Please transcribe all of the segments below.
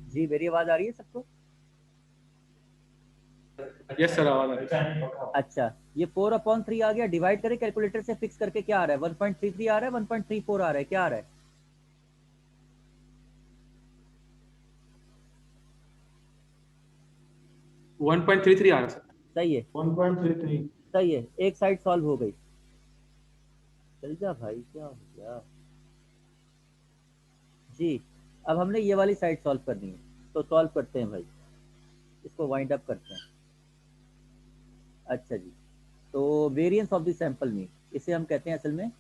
जी मेरी आवाज आ रही है सबको? यस सर, आवाज आ रही है। अच्छा, ये 4/3 आ गया, डिवाइड करें कैलकुलेटर से, फिक्स करके क्या आ रहा है? 1.33 आ रहा है, 1.34 आ रहा है, क्या आ रहा है? 1.33 आ रहा है सर। सही है, 1.33। सही है, एक साइड सॉल्व हो गई। चल जा भाई, क्या हो गया जी। अब हमने ये वाली साइड सॉल्व करनी है, तो सॉल्व करते हैं भाई, इसको वाइंड अप करते हैं। अच्छा जी, तो variance of the sample mean, इसे हम कहते हैं असल में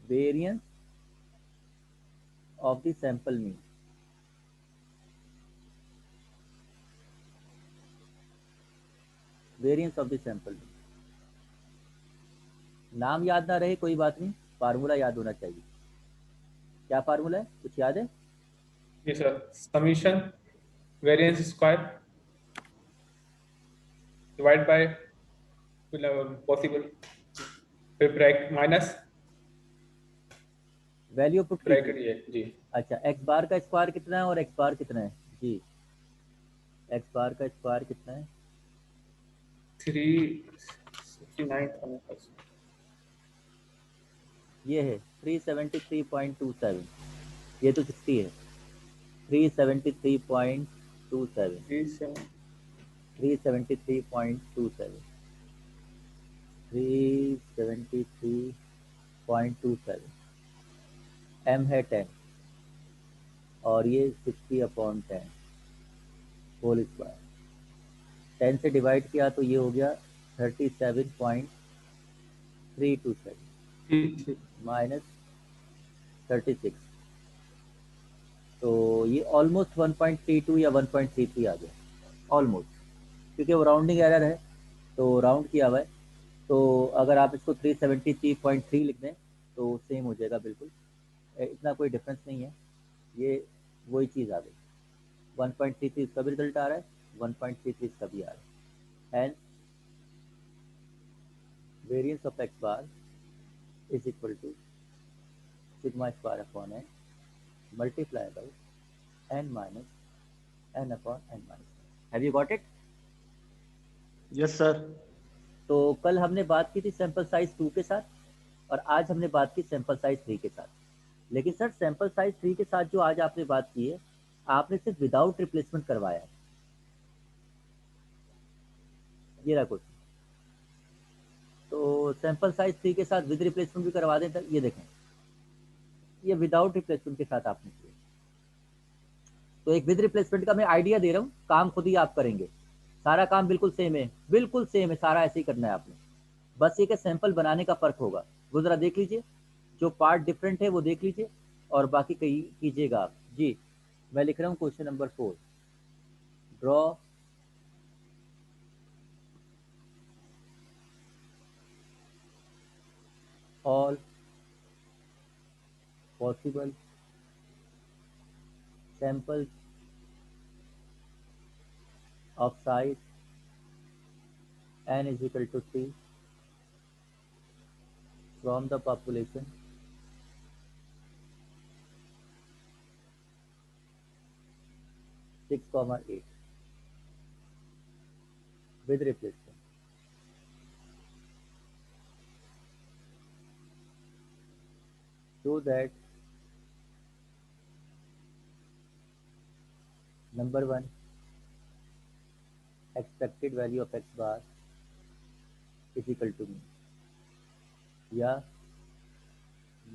variance of the sample mean. Variance of the sample mean, नाम याद ना रहे कोई बात नहीं, फार्मूला याद होना चाहिए। क्या फार्मूला है, कुछ याद है? जी sir, summation variance square divide by possible bracket minus value put कीजिए। ब्रैकेट ये जी। अच्छा, एक्स बार का स्क्वायर कितना है और एक्स बार कितना है जी? एक्स बार का स्क्वायर कितना है? 369। ये है 373.27, ये तो 60 है। 373.27, 373.27, 373.27, एम है 10 और ये 60/10 होल स्क्वायर। 10 से डिवाइड किया तो ये हो गया 37.327 माइनस 36, तो ये ऑलमोस्ट 1.32 या 1.33 आ गया ऑलमोस्ट, क्योंकि वो राउंडिंग एरर है तो राउंड किया हुआ है। तो अगर आप इसको 373.3 लिख दें तो सेम हो जाएगा बिल्कुल, इतना कोई डिफरेंस नहीं है, ये वही चीज़ आ गई। 1.33 इसका भी रिजल्ट आ रहा है, 1.33 इसका भी आ रहा है, and variance of x bar is equal to sigma square upon n multiply by n minus n upon n minus. Have you got it? Yes sir. तो कल हमने बात की थी सैंपल साइज 2 के साथ, और आज हमने बात की सैंपल साइज 3 के साथ। लेकिन सर सैंपल साइज 3 के साथ जो आज आपने बात की है, आपने सिर्फ विदाउट रिप्लेसमेंट करवाया है। ये रहा क्वेश्चन, तो सैंपल साइज 3 के साथ विद रिप्लेसमेंट भी करवा दें, तक ये देखें, ये विदाउट रिप्लेसमेंट के साथ आपने किया। तो एक विद रिप्लेसमेंट का मैं आइडिया दे रहा हूँ, काम खुद ही आप करेंगे, सारा काम बिल्कुल सेम है, बिल्कुल सेम है, सारा ऐसे ही करना है आपने, बस ये कि सैंपल बनाने का फर्क होगा। वो जरा देख लीजिए, जो पार्ट डिफरेंट है वो देख लीजिए, और बाकी कहीं कीजिएगा आप जी। मैं लिख रहा हूँ question number 4, draw all possible samples of size n is equal to 3 from the population 6,8 with replacement. So that number 1, expected value of x bar is equal to mean, या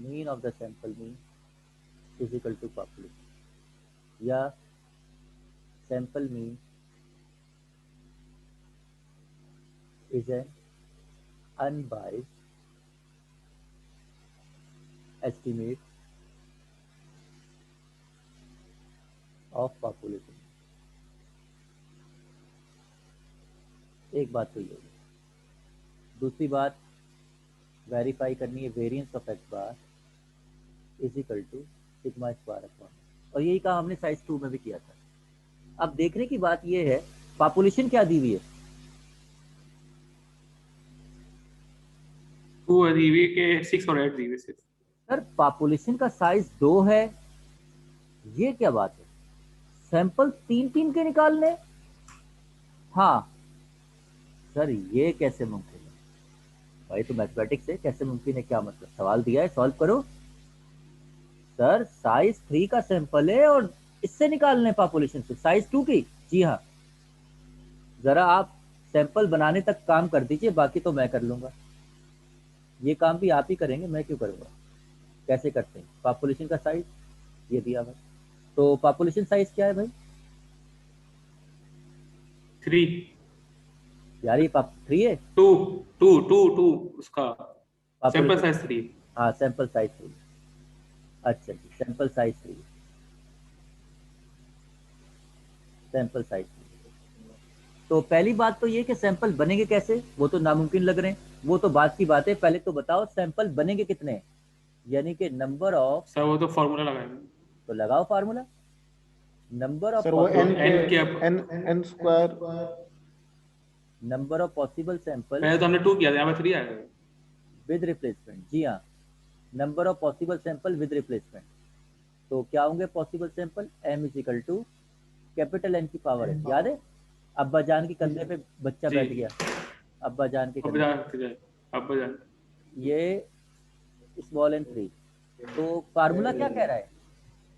mean of the sample mean is equal to population, या sample mean is an unbiased estimate of population। एक बात तो ये होगी। दूसरी बात verify करनी है, variance of x bar is equal to sigma square upon, और यही काम हमने साइज 2 में भी किया था। अब देखने की बात यह है, पॉपुलेशन क्या दी हुई है? 2 दीवी के 6 और 8 दीवी से। सर पॉपुलेशन का साइज 2 है, ये क्या बात है? सैंपल 3-3 के निकालने? हाँ सर, ये कैसे मुमकिन है भाई? तो मैथमेटिक्स है, कैसे मुमकिन है क्या मतलब? सवाल दिया है, सॉल्व करो। सर साइज 3 का सैंपल है और इससे निकालने पॉपुलेशन से साइज 2 की? जी हाँ। जरा आप सैंपल बनाने तक काम कर दीजिए, बाकी तो मैं कर लूंगा। ये काम भी आप ही करेंगे, मैं क्यों करूंगा? कैसे करते हैं? पॉपुलेशन का साइज ये दिया भाई, तो पॉपुलेशन साइज क्या है भाई? 3 यार ये पाप 3 है। 2 2 2 2 उसका सैंपल पॉपुलेशन, साइज 3। हाँ सैंपल साइज 3। अच्छा जी, सैंपल साइज 3, सैंपल साइज 3। तो पहली बात तो ये कि सैंपल बनेंगे कैसे, वो तो नामुमकिन लग रहे हैं। वो तो बात की बात है, पहले तो बताओ सैंपल बनेंगे कितने, यानी कि नंबर ऑफ। सर वो तो फॉर्मूला लगाएंगे। तो लगाओ फार्मूला, नंबर ऑफ सर वो तो एन पॉसिबल, के एन के n n square. Number of possible sample पहले तो हमने 2 किया था, यहाँ पे 3 आएगा। With replacement. जी हाँ, number of possible sample with replacement. तो क्या होंगे possible sample? M is equal to capital N की पावर है, याद है? अब्बा जान के कंधे पे बच्चा जी बैठ गया, अब्बा जान के अब कंधे जान ठीक है। अब जान पे, ये स्मॉल एन 3। तो फार्मूला क्या कह रहा है?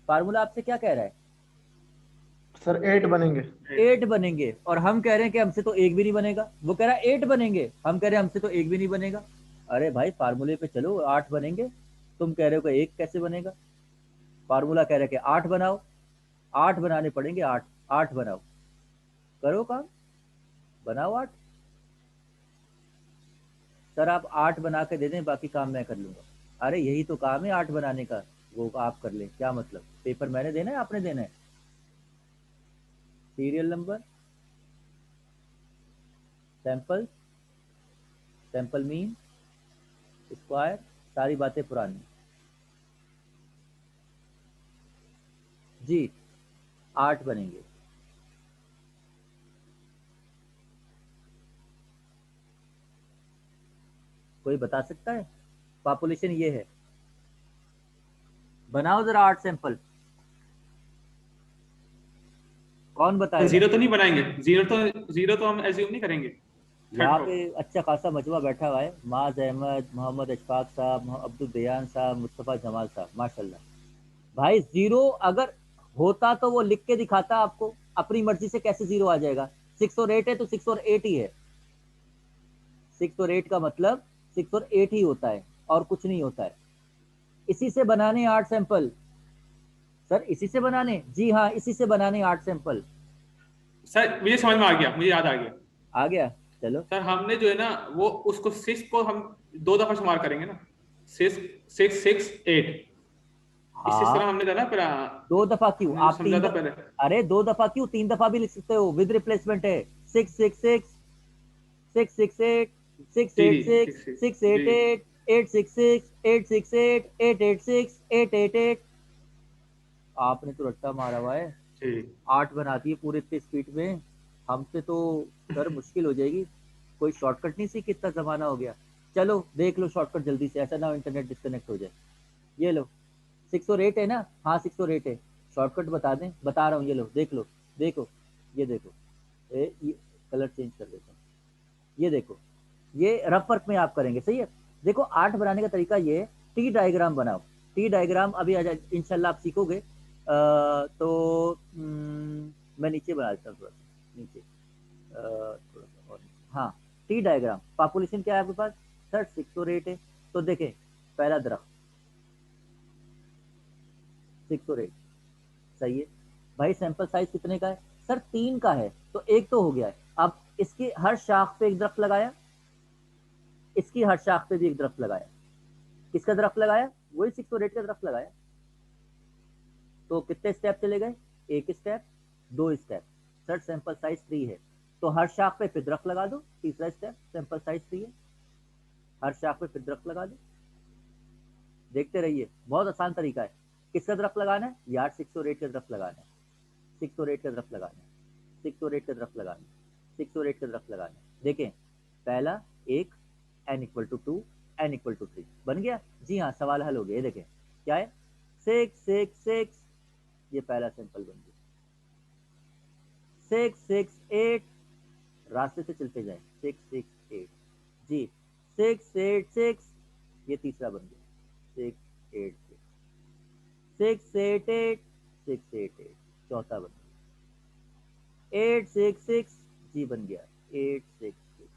फार्मूला आपसे क्या कह रहा है? सर 8 बनेंगे। 8 बनेंगे, और हम कह रहे हैं कि हमसे तो एक भी नहीं बनेगा। वो कह रहा है 8 बनेंगे, हम कह रहे हैं हमसे तो एक भी नहीं बनेगा। अरे भाई फार्मूले पे चलो, 8 बनेंगे। तुम कह रहे हो कि एक कैसे बनेगा? फार्मूला कह रहे हैं कि 8 बनाओ, 8 बनाने पड़ेंगे, 8 8 बनाओ, करो काम, बनाओ 8। सर आप 8 बना के दे दें, बाकी काम मैं कर लूंगा। अरे यही तो काम है 8 बनाने का, वो आप कर लें, क्या मतलब? पेपर मैंने देना है, आपने देना है? Serial number, sample, sample mean, square, सारी बातें पुरानी। जी 8 बनेंगे। कोई बता सकता है? पॉपुलेशन ये है, बनाओ जरा 8 सैंपल, कौन बताएगा? जीरो तो नहीं बनाएंगे, जीरो तो हम एज्यूम नहीं करेंगे। थर्ड यहाँ रो। पे अच्छा खासा मजमा बैठा हुआ है, माज अहमद, मोहम्मद अशफाक साहब, अब्दुल दयान साहब, मुस्तफ़ा जमाल साहब, माशाल्लाह। भाई जीरो अगर होता तो वो लिख के दिखाता आपको, अपनी मर्जी से कैसे जीरो आ जाएगा? 6 और 8 है तो 6 और 8 ही है। 6 और 8 का मतलब 6 और 8 ही होता है, और कुछ नहीं होता है। इसी से बनाने 8 सैंपल। सर इसी से बनाने, जी हाँ इसी से बनाने 8 सैंपल। सर मुझे समझ में आ गया, मुझे याद आ गया। आ गया? चलो। सर हमने जो है ना वो उसको 6 को हम 2 दफा शुमार करेंगे ना। 6 6 6 8। इस हाँ, तरह हमने था ना पहले। 2 दफा क्यों? हमने जो आप समझा 3 था दफा, पहले। अरे 2 दफा क्यों, 3 दफा भी लिख सकते हो, विद रिप्लेसमेंट है। 6 6 6, 6 6 8, सिक्स जी एट जी सिक्स सिक्स सिक्स सिक्स जी एट एट 8 6 6, 8 6 8, 8 8 6, 8 8 8। आपने तो रट्टा मारा हुआ है, जी। 8 बना दिए पूरे इतने स्पीड में। हमसे तो सर मुश्किल हो जाएगी। कोई शॉर्टकट नहीं सीखी, कितना जमाना हो गया। चलो देख लो शॉर्टकट जल्दी से, ऐसा ना हो इंटरनेट डिस्कनेक्ट हो जाए। ये लो, 6 और 8 है ना? हाँ 6 और 8 है। शॉर्टकट बता दें, बता रहा हूँ, ये लो देख लो, देखो, ये देखो, ये कलर चेंज कर देता हूँ। ये देखो, ये रफ वर्क में आप करेंगे, सही है। देखो 8 बनाने का तरीका ये है, टी डायग्राम बनाओ। टी डायग्राम अभी इंशाल्लाह आप सीखोगे। तो मैं नीचे बना देता हूँ, थोड़ा सा नीचे, थोड़ा सा और नीचे। हाँ, टी डायग्राम, पॉपुलेशन क्या है आपके पास? सर 6 और 8 है। तो देखें, पहला दरख्त 6 और 8, सही है। भाई सैंपल साइज कितने का है? सर 3 का है, तो एक तो हो गया है। अब इसकी हर शाख पे एक दरख्त लगाया, इसकी हर शाख पे भी एक दरख्त लगाया। किसका दरख्त लगाया? वही 6 और 8 का दरख्त लगाया। तो कितने स्टेप चले गए? एक step, 2 step. Sir sample size 3 है, तो हर शाख पे फिर दरख्त लगा दो, तीसरा स्टेप, सैंपल साइज 3 है, हर शाख पे फिर दरख्त लगा दो। देखते रहिए, बहुत आसान तरीका है। किसका दरख्त लगाना है यार? 6 और 8 का दरख्त लगाना है, 6 और 8 का दरख्त लगाना है, 6 और 8 का दरख्त लगाना है, 6 और 8 का दरख्त लगाना है। देखें, पहला एक, n equal to 2, n equal to 3 बन गया। जी हाँ, सवाल हल हो गया। ये देखें क्या है, 6 6 6, ये पहला सिंपल बन गया। 6 6 8, रास्ते से चलते जाए, 6 6 8 जी, 6 8 6, ये तीसरा बन गया, 6 8 6 6 8 8 6 8 8, चौथा बन गया, 8 6 6 जी बन गया, 8 6 6,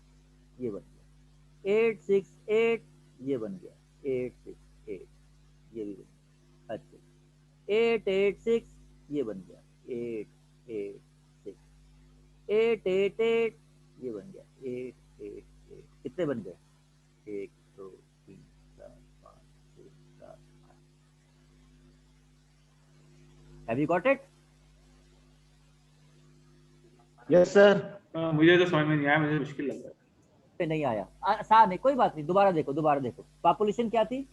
ये बन गया, 8 6 8, ये बन गया, 8 6 8, ये भी बन गया, अच्छा 8 8 6, ये बन गया, 8 8 6, 8 8 8, ये बन गया, 8 8 8, कितने बन गए, 1 2 3 4 5 6 7 8, have you got it? Yes sir. मुझे तो समझ में नहीं आया, मुझे मुश्किल लग रहा है। पे नहीं आया, आसान है, कोई बात नहीं, दोबारा देखो, दोबारा देखो। पॉपुलेशन क्या थी?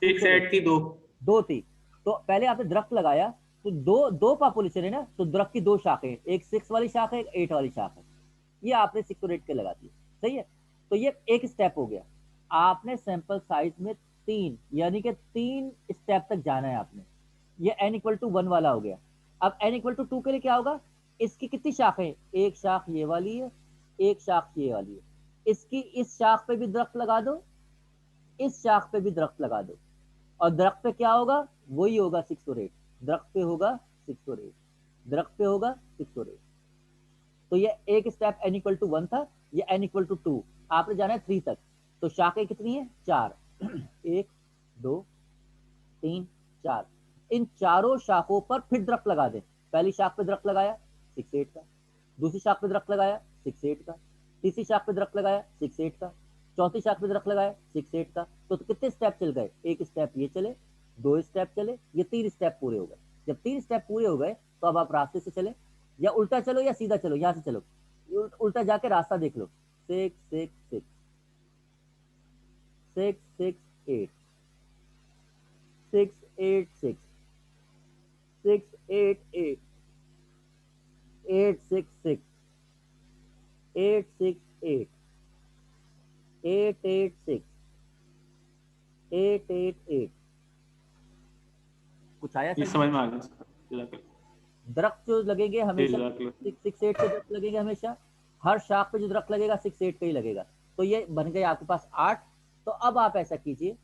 6 8 थी, 2 दो थी, तो पहले आपने दरख्त लगाया, तो दो दो पॉपुलेशन है ना, तो दरख्त की दो शाखें, एक 6 वाली शाख है, एक 8 वाली शाख है, ये आपने 6 और 8 के लगा दी, सही है। तो ये एक स्टेप हो गया, आपने सैंपल साइज में 3, यानी कि 3 स्टेप तक जाना है आपने, ये n इक्वल टू 1 वाला हो गया। अब n इक्वल टू 2 के लिए क्या होगा, इसकी कितनी शाखें, एक शाख ये वाली है, एक शाख ये वाली है, इसकी इस शाख पे भी दरख्त लगा दो, इस शाख पे भी दरख्त लगा दो, और दरख्त पे क्या होगा, वही होगा 6 और 8, दरख्त पे होगा 6 और 8, दरख्त पे होगा 6 और 8। तो ये एक स्टेप n इक्वल टू 1 था, ये n इक्वल टू 2, आपने जाना है 3 तक, तो शाखें कितनी है, 4 1 2 3 4, इन चारों शाखों पर फिर दरख्त लगा दें। पहली शाख पे दरख्त लगाया 6 8 का, दूसरी शाख पे दरख्त लगाया 6 8 का, तीसरी शाख पे दरख्त लगाया 6 8 का, चौथी शाख पे दरख्त लगाया 6 8 का, तो कितने स्टेप चल गए, एक स्टेप ये चले, 2 स्टेप चले, ये 3 स्टेप पूरे हो गए। जब 3 स्टेप पूरे हो गए, तो अब आप रास्ते से चले, या उल्टा चलो या सीधा चलो, यहाँ से चलो, उल्टा जाके रास्ता देख लो, 6 6 6 6 6 8 6 8 6 6 8 8 8 6 6 8 6 8 8 8 6 8 8 8, कुछ आया ये समझ? समझ में आ गया सर। दरख्त जो लगेंगे हमेशा Exactly. 6 8 के दरख्त लगेंगे हमेशा, हर शाख पे जो दरख्त लगेगा 6 8 का ही लगेगा, तो ये बन गए आपके पास 8। तो अब आप ऐसा कीजिए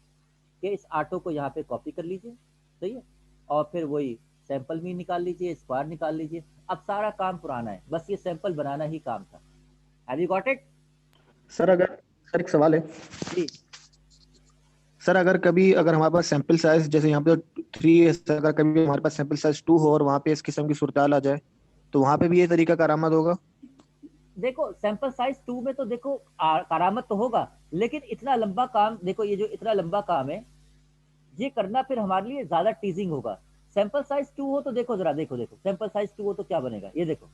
कि इस 8 को यहाँ पे कॉपी कर लीजिए, सही है, और फिर वही सैंपल भी निकाल लीजिए, स्क्वायर निकाल लीजिए, अब सारा काम पुराना है, बस ये सैंपल बनाना ही काम था। Have you got it? Sir एक सवाल है जी सर, अगर हमारे पास सैंपल साइज जैसे यहाँ पे 3 है सर, अगर कभी हमारे पास सैंपल साइज 2 हो और वहाँ पे इस किस्म की सूरत हाल आ जाए, तो वहाँ पे भी ये तरीका करामद होगा? देखो, सैंपल साइज 2 में तो देखो करामत तो होगा, लेकिन इतना लंबा काम, देखो ये जो इतना लंबा काम है, ये करना फिर हमारे लिए ज्यादा टीजिंग होगा। सैंपल साइज 2 हो तो देखो जरा, देखो देखो सैंपल साइज 2 हो तो क्या बनेगा, ये देखो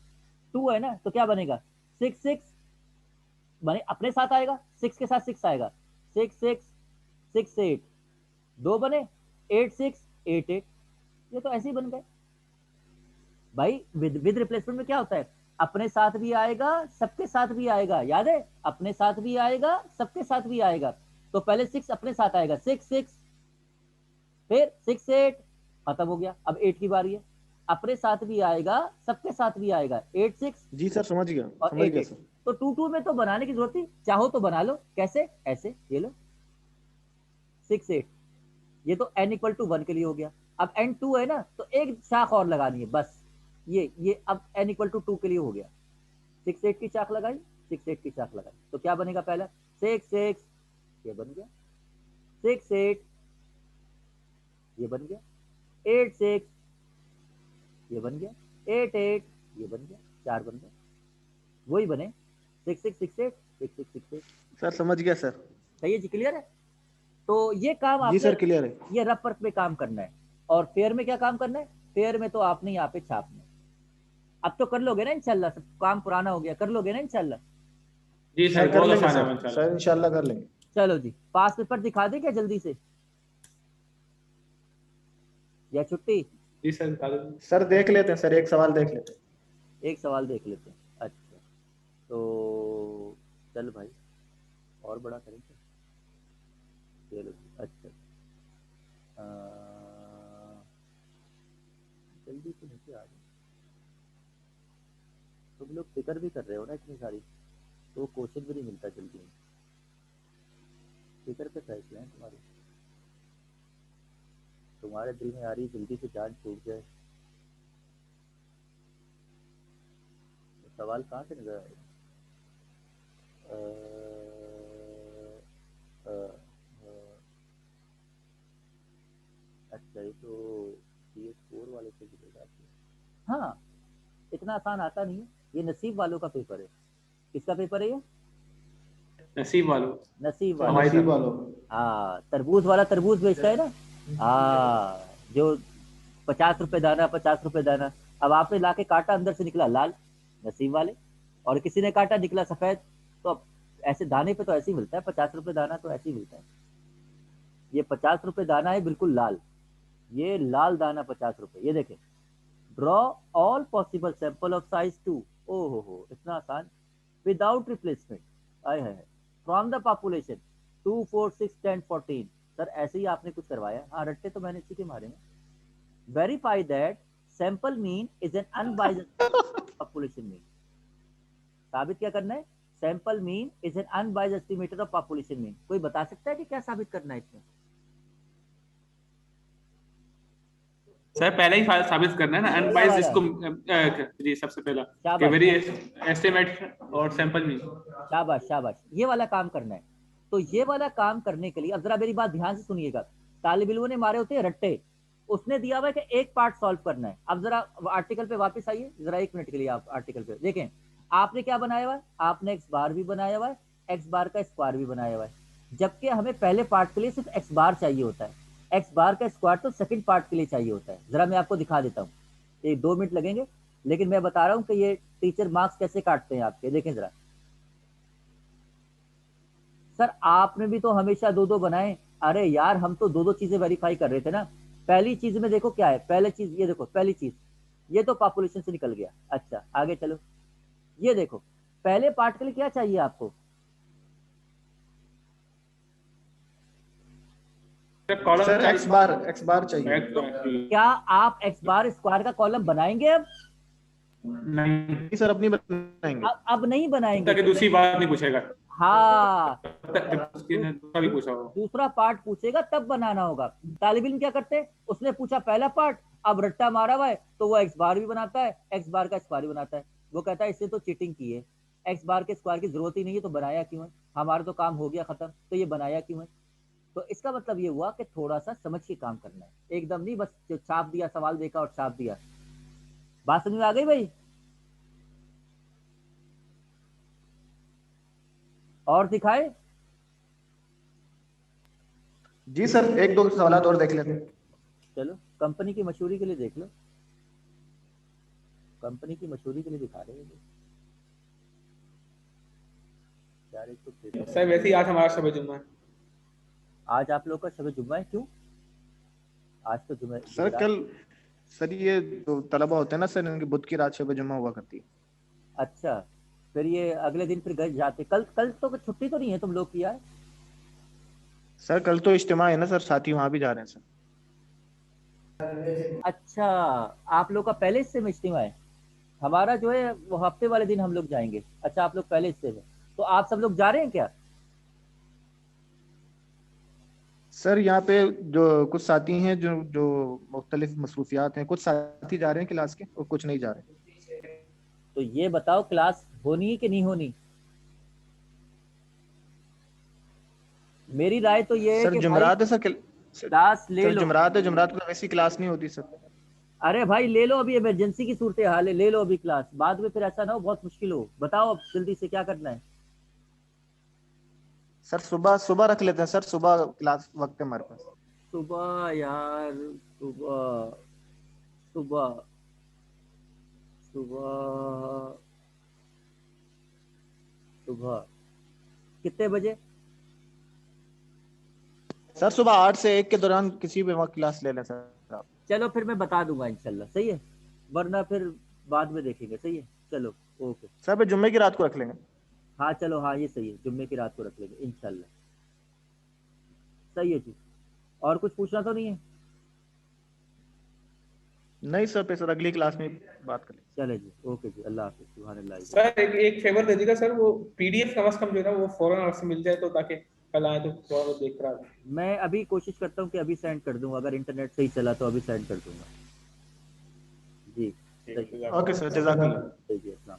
2 है ना, तो क्या बनेगा, 6 6 बने, अपने साथ आएगा, 6 के साथ 6 आएगा, 6 6 6 8, 2 बने, 8 6 8 8, ये तो ऐसे ही बन गए भाई। विद रिप्लेसमेंट में क्या होता है, अपने साथ भी आएगा, सबके साथ भी आएगा, याद है, अपने साथ भी आएगा, सबके साथ भी आएगा। तो पहले 6 अपने साथ आएगा, 6 6, फिर 6 8, खत्म हो गया, अब 8 की बारी है, अपने साथ भी आएगा, सबके साथ भी आएगा, 8 6 जी सर, और समझ 8 गया 8। सर। तो 2 2 में तो बनाने की जरूरत नहीं, चाहो तो बना लो, कैसे, ऐसे ये लो 6 8, ये तो n इक्वल टू 1 के लिए हो गया। अब n 2 है ना, तो एक शाख और लगानी है बस, ये अब n इक्वल टू 2 के लिए हो गया, 6 8 की शाख लगाई, 6 8 की शाख लगाई, तो क्या बनेगा, पहला 6 6, ये बन गया, 6 8, ये बन गया, 8 6, ये बन गया, 8 8, ये बन गया, 4 बन गया, वही बने 6 6 6 8 6 6 6 8। सर समझ गया सर। सही है जी, क्लियर है। तो ये काम जी आपने सर, क्लियर है। ये रफ वर्क में काम करना है, और फेयर में क्या काम करना है, फेयर में तो आपने यहाँ पे छापना है। अब तो कर लोगे ना इंशाल्लाह, सब काम पुराना हो गया, कर लोगे ना इंशाल्लाह। जी सर सर, कर बहुत लेंगे आसान है सर, इंशाल्लाह। सर इंशाल्लाह कर लेंगे। चलो जी, पास पेपर दिखा दे क्या जल्दी से, या छुट्टी? जी सर, बता दो। सर देख लेते हैं सर, एक सवाल देख लेते हैं। एक सवाल देख लेते हैं, अच्छा, तो चल भाई, और बड़ा करेंगे, चलो अच्छा, जल्दी से नीचे आ जाओ। तुम लोग फिक्र भी कर रहे हो ना इतनी सारी, तो क्वेश्चन भी नहीं मिलता जल्दी में। फिक्र पे फैसला है तुम्हारे, तुम्हारे दिल में आ रही जल्दी से जान छूट जाए। तो सवाल कहाँ से नजर आएगा? अ, अ, अच्छा ये तो CS4 वाले से मिलेगा। हाँ, इतना आसान आता नहीं है, ये नसीब वालों का पेपर है। किसका पेपर है ये? नसीब वालों। नसीब सर वालों। हमारी नसीब तरफ। वालों। हाँ, तरबूज वाला तरबूज बेचता है ना। हाँ, जो 50 रुपए दाना, 50 रुपए दाना। अब आपने लाके काटा, अंदर से निकला लाल, नसीब वाले। और किसी ने काटा, निकला सफेद। तो अब ऐसे दाने पे तो ऐसे ही मिलता है, 50 रुपए दाना तो ऐसे ही मिलता है। ये 50 रुपए दाना है, बिल्कुल लाल। ये लाल दाना 50 रुपए, ये देखें। Draw all possible sample of size 2। ओ हो, इतना आसान। Without replacement. आए है फ्रॉम द पॉपुलेशन 2, 4, 6, 10, 14। सर ऐसे ही आपने कुछ करवाया? हाँ, रट्टे तो मैंने इसी के मारे हैं। Verify that sample mean is an unbiased population mean. साबित क्या करना है? Sample mean is an unbiased estimator of population mean. कोई बता सकता है कि क्या साबित करना है इसमें? सर पहले ही साबित करना है ना, अनबाइज्ड वाला इसको जी सबसे पहला कि शाबाश, वेरी एस्टिमेट और सैंपल मीन। शाबाश, शाबाश, ये वाला काम करना है। तो ये वाला काम करने के लिए अब जरा मेरी बात ध्यान से सुनिएगा। तालिब इल्मों ने मारे होते हैं रट्टे। उसने दिया हुआ है कि एक पार्ट सॉल्व करना है। अब जरा आर्टिकल पे वापस आइए, जरा 1 मिनट के लिए आप आर्टिकल पे देखें। आपने क्या बनाया हुआ है? आपने एक्स बार भी बनाया हुआ है, एक्स बार का स्क्वायर भी बनाया हुआ है। जबकि हमें पहले पार्ट के लिए सिर्फ एक्स बार चाहिए होता है। एक्स बार का स्क्वायर तो सेकंड पार्ट के लिए चाहिए होता है। जरा मैं आपको दिखा देता हूँ, 1-2 मिनट लगेंगे, लेकिन मैं बता रहा हूँ कि ये टीचर मार्क्स कैसे काटते हैं आपके। देखें जरा। सर आपने भी तो हमेशा 2-2 बनाए। अरे यार, हम तो 2-2 चीजें वेरीफाई कर रहे थे ना। पहली चीज में देखो क्या है, पहली चीज ये देखो, पहली चीज ये तो पॉपुलेशन से निकल गया। अच्छा आगे चलो, ये देखो पहले पार्ट के लिए क्या चाहिए आपको? कॉलम सर एक्स बार चाहिए। क्या आप एक्स बार स्क्वायर का कॉलम बनाएंगे अब? नहीं सर अपनी बनाएंगे। अब नहीं बनाएंगे तक दूसरी बात नहीं पूछेगा, हाँ, जब उसकी दूसरा भी पूछा हो। दूसरा पार्ट पूछेगा तब बनाना होगा। तालिब इल्म क्या करते हैं? उसने पूछा पहला पार्ट, अब रट्टा मारा हुआ है तो वो एक्स बार भी बनाता है, एक्स बार का स्क्वायर भी बनाता है। वो कहता है इससे तो चीटिंग की है, एक्स बार के स्क्वायर की जरूरत ही नहीं है, तो बनाया क्यों है? हमारा तो काम हो गया खत्म, तो ये बनाया क्यों है? तो इसका मतलब ये हुआ कि थोड़ा सा समझ के काम करना है, एकदम नहीं बस जो छाप दिया, सवाल देखा और छाप दिया। बात समझ में आ गई भाई? और दिखाए? जी सर, एक दो सवाल और देख लेते हैं। चलो कंपनी की मशहूरी के लिए देख लो, कंपनी की मशहूरी के लिए दिखा रहे हैं यार। एक तो पेपर सर वैसे ही आज हमारा शब जुम्मा है। आज आप लोग का शब जुम्मा है, क्यों? आज तो सर जुमेरात। कल, सर ये जो तलबा होते हैं ना सर, इनकी बुध की रात शब जुम्मा हुआ करती है। अच्छा, फिर ये अगले दिन फिर घर जाते। कल कल तो छुट्टी तो नहीं है तुम लोग की यार? सर कल तो इज्तिमा है ना सर, साथी वहां भी जा रहे हैं सर। अच्छा, आप लोग का पहले हिस्से में इज्तिमा है। हमारा जो है वो हफ्ते वाले दिन हम लोग जाएंगे। अच्छा, आप लोग पहले हिस्से में, तो आप सब लोग जा रहे हैं क्या? सर यहाँ पे जो कुछ साथी हैं, जो जो मुख्तलिफ मसरूफियात हैं, कुछ साथी जा रहे हैं क्लास के और कुछ नहीं जा रहे। तो ये बताओ क्लास होनी है कि नहीं होनी? मेरी राय तो ये है सर कि भाई जुमरात है सर, क्लास ले सर लो। जुमरात है, जुमरात को तो वैसी क्लास नहीं होती सर। अरे भाई ले लो, अभी इमरजेंसी की सूरत हाल है, ले लो अभी क्लास, बाद में फिर ऐसा ना हो बहुत मुश्किल हो। बताओ अब जल्दी से क्या करना है? सर सुबह सुबह रख लेते हैं सर, सुबह क्लास वक्त है हमारे पास। सुबह यार, सुबह, सुबह, सुबह, सुबह कितने बजे? सर सुबह 8 से 1 के दौरान किसी भी वक्त क्लास ले लें सर आप। चलो फिर मैं बता दूंगा इंशाल्लाह, सही है, वरना फिर बाद में देखेंगे। सही है, चलो ओके। सर फिर जुम्मे की रात को रख लेंगे। हाँ चलो, हाँ ये सही है, जुम्मे की रात को रख लेंगे इंशाल्लाह। सही है जी। और कुछ पूछना तो नहीं है? नहीं सर अगली क्लास में बात करें। चले जी, ओके जी, अल्लाह हाफिज़, सुभान अल्लाह। सर एक फेवर दे दीजिएगा सर, वो पीडीएफ कम से कम जो है ना वो फौरन आपसे मिल जाए, तो ताकि कल आए तो थोड़ा बहुत देख रहा है। मैं अभी कोशिश करता हूँ कि अभी सेंड कर दूँ, अगर इंटरनेट सही चला तो अभी सेंड कर दूंगा जी। ठीक है, ओके सर, जज़ाकल्लाह। जी, अस्सलाम।